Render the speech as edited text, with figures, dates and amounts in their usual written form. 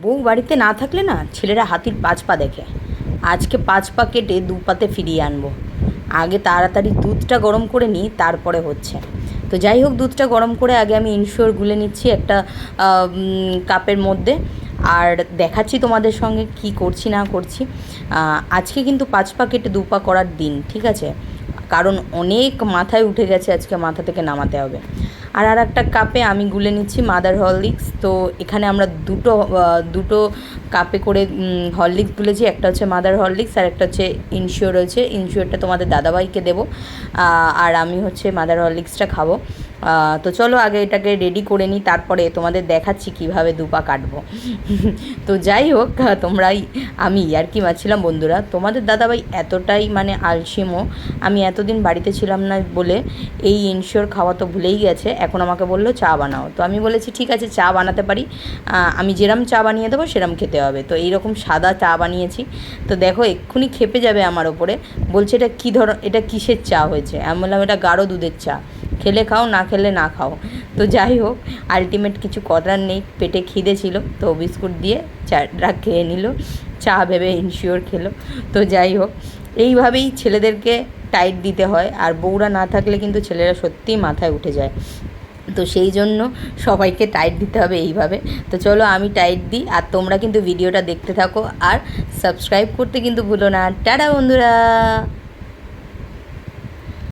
বউ বাড়িতে না থাকলে না ছেলেরা হাতির পাঁচ পা দেখে। আজকে পাঁচ পা কেটে দু পাতে ফিরিয়ে আনবো। আগে তাড়াতাড়ি দুধটা গরম করে নিই, তারপরে হচ্ছে। তো যাই হোক, দুধটা গরম করে আগে আমি ইনশিওর গুলে নিচ্ছি একটা কাপের মধ্যে। আর দেখাচ্ছি তোমাদের সঙ্গে কি করছি না করছি। আজকে কিন্তু পাঁচ পা কেটে দু পা করার দিন, ঠিক আছে? কারণ অনেক মাথায় উঠে গেছে, আজকে মাথা থেকে নামাতে হবে। আর একটা কাপে আমি গুলে নিচ্ছি মাদার হরলিক্স। তো এখানে আমরা দুটো কাপে করে হরলিক্স গুলেছি। একটা হচ্ছে মাদার হরলিক্স আর একটা হচ্ছে ইনশিওর রয়েছে। ইনশিওরটা তোমাদের দাদাভাইকে দেবো, আর আমি হচ্ছে মাদার হরলিক্সটা খাবো। তো চলো আগে এটাকে রেডি করে নিই, তারপরে তোমাদের দেখাচ্ছি কিভাবে দুপা কাটবো। তো যাই হোক, আমি আর কি মারছিলাম বন্ধুরা। তোমাদের দাদাভাই এতটাই মানে আলসেমো, আমি এতদিন বাড়িতে ছিলাম না বলে এই ইনশিওর খাওয়া তো ভুলেই গেছে। এখন আমাকে বললো চা বানাও, তো আমি বলেছি ঠিক আছে চা বানাতে পারি, আমি যেরম চা বানিয়ে দেবো সেরম খেতে হবে। তো এইরকম সাদা চা বানিয়েছি। তো দেখো এক্ষুনি খেপে যাবে আমার ওপরে, বলছে এটা কিসের চা হয়েছে। আমি বললাম এটা গাঢ় দুধের চা, খেলে খাও না খেলে না খাও। তো যাই হোক, আলটিমেট কিছু করার নেই, পেটে খিদে ছিল তো বিস্কুট দিয়ে চাটা খেয়ে নিল, চা ভেবে ইনশিওর খেলো। তো যাই হোক, এইভাবেই ছেলেদেরকে টাইট দিতে হয়। আর বউরা না থাকলে কিন্তু ছেলেরা সত্যিই মাথায় উঠে যায়। তো সেই জন্য সবাইকে টাইট দিতে হবে এইভাবে। তো চলো আমি টাইট দিই, আর তোমরা কিন্তু ভিডিওটা দেখতে থাকো, আর সাবস্ক্রাইব করতে কিন্তু ভুলো না। টাটা বন্ধুরা।